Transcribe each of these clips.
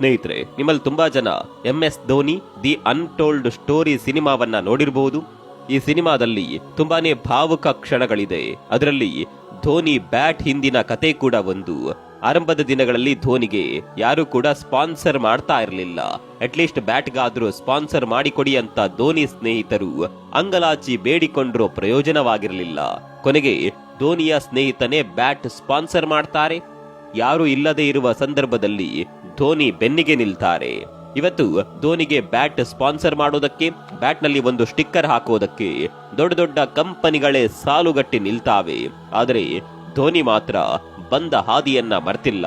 ಸ್ನೇಹಿತರೆ, ನಿಮ್ಮಲ್ಲಿ ತುಂಬಾ ಜನ MS Dhoni the untold story ಸಿನಿಮಾವನ್ನ ನೋಡಿರಬಹುದು. ಈ ಸಿನಿಮಾದಲ್ಲಿ ತುಂಬಾನೇ ಭಾವುಕ ಕ್ಷಣಗಳಿದೆ. ಅದರಲ್ಲಿ ಧೋನಿ ಬ್ಯಾಟ್ ಹಿಂದಿನ ಕತೆ ಕೂಡ ಒಂದು. ಆರಂಭದ ದಿನಗಳಲ್ಲಿ ಧೋನಿಗೆ ಯಾರು ಕೂಡ ಸ್ಪಾನ್ಸರ್ ಮಾಡ್ತಾ ಇರಲಿಲ್ಲ. ಅಟ್ಲೀಸ್ಟ್ ಬ್ಯಾಟ್ಗಾದ್ರೂ ಸ್ಪಾನ್ಸರ್ ಮಾಡಿಕೊಡಿ ಅಂತ ಧೋನಿ ಸ್ನೇಹಿತರು ಅಂಗಲಾಚಿ ಬೇಡಿಕೊಂಡ್ರೂ ಪ್ರಯೋಜನವಾಗಿರಲಿಲ್ಲ. ಕೊನೆಗೆ ಧೋನಿಯ ಸ್ನೇಹಿತನೇ ಬ್ಯಾಟ್ ಸ್ಪಾನ್ಸರ್ ಮಾಡ್ತಾರೆ. ಯಾರು ಇಲ್ಲದೆ ಇರುವ ಸಂದರ್ಭದಲ್ಲಿ ಧೋನಿ ಬೆನ್ನಿಗೆ ನಿಲ್ತಾರೆ. ಇವತ್ತು ಧೋನಿಗೆ ಬ್ಯಾಟ್ ಸ್ಪಾನ್ಸರ್ ಮಾಡೋದಕ್ಕೆ, ಬ್ಯಾಟ್ ನಲ್ಲಿ ಒಂದು ಸ್ಟಿಕ್ಕರ್ ಹಾಕೋದಕ್ಕೆ ದೊಡ್ಡ ದೊಡ್ಡ ಕಂಪನಿಗಳೇ ಸಾಲುಗಟ್ಟಿ ನಿಲ್ತಾವೆ. ಆದರೆ ಧೋನಿ ಮಾತ್ರ ಬಂದ ಹಾದಿಯನ್ನ ಮರ್ತಿಲ್ಲ.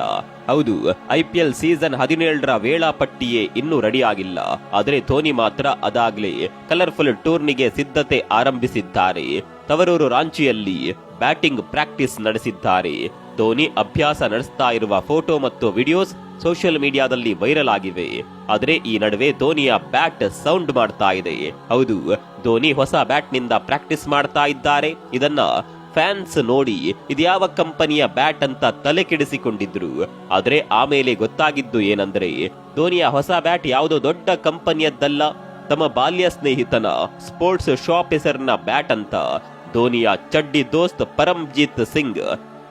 ಹೌದು, IPL ಸೀಸನ್ 17ರ ವೇಳಾಪಟ್ಟಿಯೇ ಇನ್ನೂ ರೆಡಿ ಆಗಿಲ್ಲ. ಆದರೆ ಧೋನಿ ಮಾತ್ರ ಅದಾಗ್ಲೇ ಕಲರ್ಫುಲ್ ಟೂರ್ನಿಗೆ ಸಿದ್ಧತೆ ಆರಂಭಿಸಿದ್ದಾರೆ. ತವರೂರು ರಾಂಚಿಯಲ್ಲಿ ಬ್ಯಾಟಿಂಗ್ ಪ್ರಾಕ್ಟೀಸ್ ನಡೆಸಿದ್ದಾರೆ. ಧೋನಿ ಅಭ್ಯಾಸ ನಡೆಸ್ತಾ ಇರುವ ಫೋಟೋ ಮತ್ತು ವಿಡಿಯೋಸ್ ಸೋಷಿಯಲ್ ಮೀಡಿಯಾದಲ್ಲಿ ವೈರಲ್ ಆಗಿವೆ. ಆದರೆ ಈ ನಡುವೆ ಧೋನಿಯ ಬ್ಯಾಟ್ ಸೌಂಡ್ ಮಾಡ್ತಾ ಇದೆ. ಹೌದು, ಧೋನಿ ಹೊಸ ಬ್ಯಾಟ್ ನಿಂದ ಪ್ರಾಕ್ಟೀಸ್ ಮಾಡ್ತಾ ಇದ್ದಾರೆ. ಇದನ್ನ ಫ್ಯಾನ್ಸ್ ನೋಡಿ ಇದ್ಯಾವ ಕಂಪನಿಯ ಬ್ಯಾಟ್ ಅಂತ ತಲೆ ಕೆಡಿಸಿಕೊಂಡಿದ್ರು. ಆದ್ರೆ ಆಮೇಲೆ ಗೊತ್ತಾಗಿದ್ದು ಏನಂದ್ರೆ, ಧೋನಿಯ ಹೊಸ ಬ್ಯಾಟ್ ಯಾವುದೋ ದೊಡ್ಡ ಕಂಪನಿಯದ್ದಲ್ಲ, ತಮ್ಮ ಬಾಲ್ಯ ಸ್ನೇಹಿತನ ಸ್ಪೋರ್ಟ್ಸ್ ಶಾಪ್ ಹೆಸರಿನ ಬ್ಯಾಟ್ ಅಂತ. ಧೋನಿಯ ಚಡ್ಡಿ ದೋಸ್ತ್ ಪರಮ್ಜಿತ್ ಸಿಂಗ್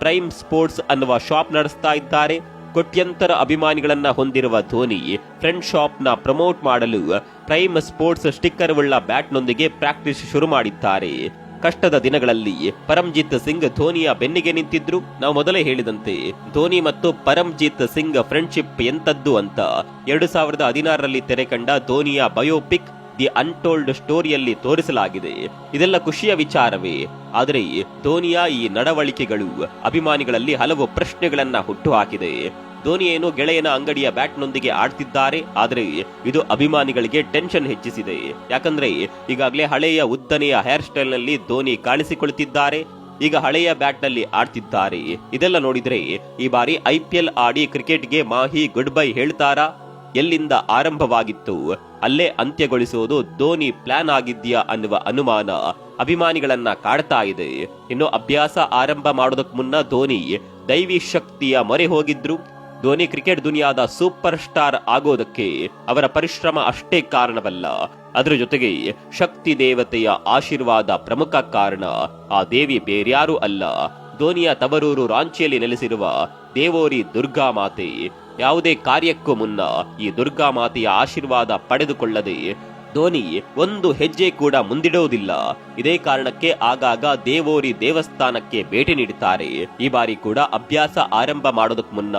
ಪ್ರೈಮ್ ಸ್ಪೋರ್ಟ್ಸ್ ಅನ್ನುವ ಶಾಪ್ ನಡೆಸ್ತಾ ಇದ್ದಾರೆ. ಕೋಟ್ಯಂತರ ಅಭಿಮಾನಿಗಳನ್ನ ಹೊಂದಿರುವ ಧೋನಿ ಫ್ರೆಂಡ್ ಶಾಪ್ ನ ಪ್ರಮೋಟ್ ಮಾಡಲು ಪ್ರೈಮ್ ಸ್ಪೋರ್ಟ್ಸ್ ಸ್ಟಿಕ್ಕರ್ ಉಳ್ಳ ಬ್ಯಾಟ್ ನೊಂದಿಗೆ ಪ್ರಾಕ್ಟೀಸ್ ಶುರು ಮಾಡಿದ್ದಾರೆ. ಕಷ್ಟದ ದಿನಗಳಲ್ಲಿ ಪರಮ್ಜಿತ್ ಸಿಂಗ್ ಧೋನಿಯ ಬೆನ್ನಿಗೆ ನಿಂತಿದ್ರು. ನಾವು ಮೊದಲೇ ಹೇಳಿದಂತೆ ಧೋನಿ ಮತ್ತು ಪರಮ್ಜಿತ್ ಸಿಂಗ್ ಫ್ರೆಂಡ್ಶಿಪ್ ಎಂತದ್ದು ಅಂತ 2016ರಲ್ಲಿ ತೆರೆಕಂಡ ಧೋನಿಯ ಬಯೋಪಿಕ್ ದಿ ಅನ್ಟೋಲ್ಡ್ ಸ್ಟೋರಿಯಲ್ಲಿ ತೋರಿಸಲಾಗಿದೆ. ಇದೆಲ್ಲ ಖುಷಿಯ ವಿಚಾರವೇ. ಆದರೆ ಧೋನಿಯ ಈ ನಡವಳಿಕೆಗಳು ಅಭಿಮಾನಿಗಳಲ್ಲಿ ಹಲವು ಪ್ರಶ್ನೆಗಳನ್ನ ಹುಟ್ಟುಹಾಕಿದೆ. ಧೋನಿ ಏನು ಗೆಳೆಯನ ಅಂಗಡಿಯ ಬ್ಯಾಟ್ನೊಂದಿಗೆ ಆಡ್ತಿದ್ದಾರೆ, ಆದರೆ ಇದು ಅಭಿಮಾನಿಗಳಿಗೆ ಟೆನ್ಷನ್ ಹೆಚ್ಚಿಸಿದೆ. ಯಾಕಂದ್ರೆ ಈಗಾಗಲೇ ಹಳೆಯ ಉದ್ದನೆಯ ಹೇರ್ ಸ್ಟೈಲ್ ನಲ್ಲಿ ಧೋನಿ ಕಾಣಿಸಿಕೊಳ್ಳುತ್ತಿದ್ದಾರೆ. ಈಗ ಹಳೆಯ ಬ್ಯಾಟ್ ನಲ್ಲಿ ಆಡ್ತಿದ್ದಾರೆ. ಇದೆಲ್ಲ ನೋಡಿದ್ರೆ ಈ ಬಾರಿ IPL ಆಡಿ ಕ್ರಿಕೆಟ್ಗೆ ಮಾಹಿ ಗುಡ್ ಬೈ ಹೇಳ್ತಾರಾ? ಎಲ್ಲಿಂದ ಆರಂಭವಾಗಿತ್ತು ಅಲ್ಲೇ ಅಂತ್ಯಗೊಳಿಸುವುದು ಧೋನಿ ಪ್ಲಾನ್ ಆಗಿದ್ಯಾ ಅನ್ನುವ ಅನುಮಾನ ಅಭಿಮಾನಿಗಳನ್ನ ಕಾಡ್ತಾ ಇದೆ. ಇನ್ನು ಅಭ್ಯಾಸ ಆರಂಭ ಮಾಡೋದಕ್ ಮುನ್ನ ಧೋನಿ ದೈವಿ ಶಕ್ತಿಯ ಮೊರೆ ಹೋಗಿದ್ರು. ಧೋನಿ ಕ್ರಿಕೆಟ್ ದುನಿಯಾದ ಸೂಪರ್ ಸ್ಟಾರ್ ಆಗೋದಕ್ಕೆ ಅವರ ಪರಿಶ್ರಮ ಅಷ್ಟೇ ಕಾರಣವಲ್ಲ, ಅದರ ಜೊತೆಗೆ ಶಕ್ತಿ ದೇವತೆಯ ಆಶೀರ್ವಾದ ಪ್ರಮುಖ ಕಾರಣ. ಆ ದೇವಿ ಬೇರ್ಯಾರೂ ಅಲ್ಲ, ಧೋನಿಯ ತವರೂರು ರಾಂಚಿಯಲ್ಲಿ ನೆಲೆಸಿರುವ ದೇವೋರಿ ದುರ್ಗಾ ಮಾತೆ. ಯಾವುದೇ ಕಾರ್ಯಕ್ಕೂ ಮುನ್ನ ಈ ದುರ್ಗಾ ಮಾತೆಯ ಆಶೀರ್ವಾದ ಪಡೆದುಕೊಳ್ಳದೆ ಧೋನಿ ಒಂದು ಹೆಜ್ಜೆ ಕೂಡ ಮುಂದಿಡುವುದಿಲ್ಲ. ಇದೇ ಕಾರಣಕ್ಕೆ ಆಗಾಗ ದೇವೋರಿ ದೇವಸ್ಥಾನಕ್ಕೆ ಭೇಟಿ ನೀಡುತ್ತಾರೆ. ಈ ಬಾರಿ ಕೂಡ ಅಭ್ಯಾಸ ಆರಂಭ ಮಾಡೋದಕ್ಕೆ ಮುನ್ನ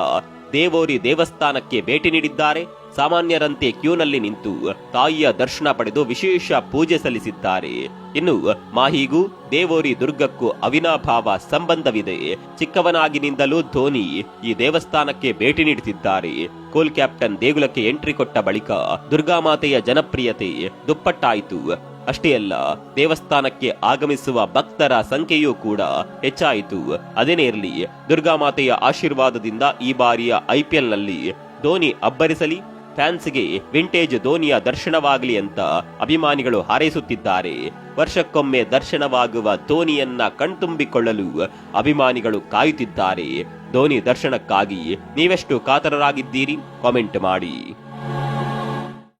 ದೇವೋರಿ ದೇವಸ್ಥಾನಕ್ಕೆ ಭೇಟಿ ನೀಡಿದ್ದಾರೆ. ಸಾಮಾನ್ಯರಂತೆ ಕ್ಯೂನಲ್ಲಿ ನಿಂತು ತಾಯಿಯ ದರ್ಶನ ಪಡೆದು ವಿಶೇಷ ಪೂಜೆ ಸಲ್ಲಿಸಿದ್ದಾರೆ. ಇನ್ನು ಮಾಹಿಗೂ ದೇವೋರಿ ದುರ್ಗಕ್ಕೂ ಅವಿನಾಭಾವ ಸಂಬಂಧವಿದೆ. ಚಿಕ್ಕವನಾಗಿನಿಂದಲೂ ಧೋನಿ ಈ ದೇವಸ್ಥಾನಕ್ಕೆ ಭೇಟಿ ನೀಡುತ್ತಿದ್ದಾರೆ. ಕೋಲ್ ಕ್ಯಾಪ್ಟನ್ ದೇಗುಲಕ್ಕೆ ಎಂಟ್ರಿ ಕೊಟ್ಟ ಬಳಿಕ ದುರ್ಗಾಮಾತೆಯ ಜನಪ್ರಿಯತೆ ದುಪ್ಪಟ್ಟಾಯಿತು. ಅಷ್ಟೇ ಅಲ್ಲ, ದೇವಸ್ಥಾನಕ್ಕೆ ಆಗಮಿಸುವ ಭಕ್ತರ ಸಂಖ್ಯೆಯೂ ಕೂಡ ಹೆಚ್ಚಾಯಿತು. ಅದೇನೇ ಇರಲಿ, ದುರ್ಗಾಮಾತೆಯ ಆಶೀರ್ವಾದದಿಂದ ಈ ಬಾರಿಯ IPL ನಲ್ಲಿ ಧೋನಿ ಅಬ್ಬರಿಸಲಿ, ಫ್ಯಾನ್ಸ್ಗೆ ವಿಂಟೇಜ್ ಧೋನಿಯ ದರ್ಶನವಾಗಲಿ ಅಂತ ಅಭಿಮಾನಿಗಳು ಹಾರೈಸುತ್ತಿದ್ದಾರೆ. ವರ್ಷಕ್ಕೊಮ್ಮೆ ದರ್ಶನವಾಗುವ ಧೋನಿಯನ್ನ ಕಣ್ತುಂಬಿಕೊಳ್ಳಲು ಅಭಿಮಾನಿಗಳು ಕಾಯುತ್ತಿದ್ದಾರೆ. ಧೋನಿ ದರ್ಶನಕ್ಕಾಗಿ ನೀವೆಷ್ಟು ಕಾತರರಾಗಿದ್ದೀರಿ? ಕಾಮೆಂಟ್ ಮಾಡಿ.